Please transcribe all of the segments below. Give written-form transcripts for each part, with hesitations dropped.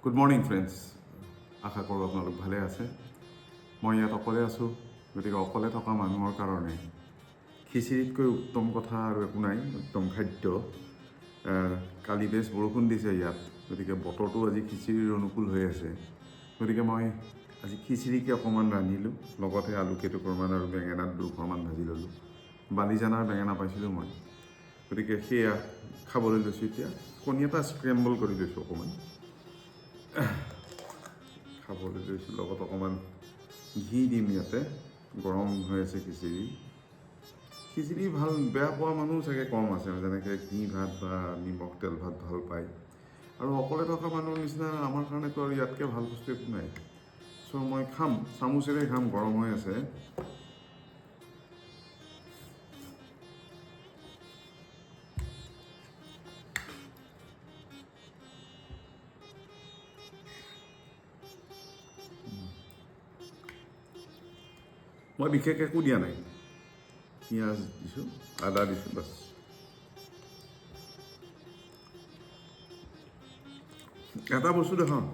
Good morning friends, আশা কৰোঁ আপোনালোক ভালে আছে। মই ইয়াত অকলে আছোঁ, গতিকে অকলে থকা মানুহৰ কাৰণে খিচিৰিতকৈ উত্তম কথা আৰু একো নাই, উত্তম খাদ্য। কালি বেছ বৰষুণ দিছে ইয়াত, গতিকে বতৰটো আজি খিচিৰিৰ অনুকূল হৈ আছে। গতিকে মই আজি খিচিৰিকে অকণমান ৰান্ধিলোঁ, লগতে আলু কেইটুকুৰমান আৰু বেঙেনা দুখৰমান ভাজি ল'লোঁ। বালিজানাৰ বেঙেনা পাইছিলোঁ মই, গতিকে সেয়া খাবলৈ লৈছোঁ। এতিয়া কণী এটা স্ক্ৰেম্বল কৰি লৈছোঁ, অকণমান খাবলৈ লৈছোঁ। লগত অকণমান ঘি দিম, ইয়াতে গৰম হৈ আছে খিচিৰি। খিচিৰি বেয়া পোৱা মানুহ চাগে কম আছে, যেনেকৈ ঘি ভাত বা নিমখ তেল ভাত ভাল পায়। আৰু অকলে থকা মানুহৰ নিচিনা আমাৰ কাৰণেতো আৰু ইয়াতকৈ ভাল বস্তু একো নাই। চ' মই খাম, চামুচেৰে খাম, গৰম হৈ আছে। মই বিশেষ একো দিয়া নাই, পিঁয়াজ দিছোঁ, আদা দিছোঁ, বাছ। এটা বস্তু দেখাওঁ,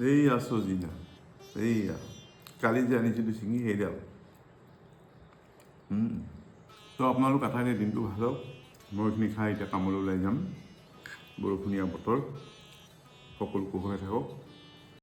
এইয়া চজিনা, এইয়া কালি যে আনিছিলোঁ ছিঙি, সেইডাল। তো আপোনালোক আটাইৰে দিনটো ভাল হওক। মই এইখিনি খাই এতিয়া কামলৈ ওলাই যাম। বৰষুণীয়া বতৰ, সকলো কুশলে থাকক।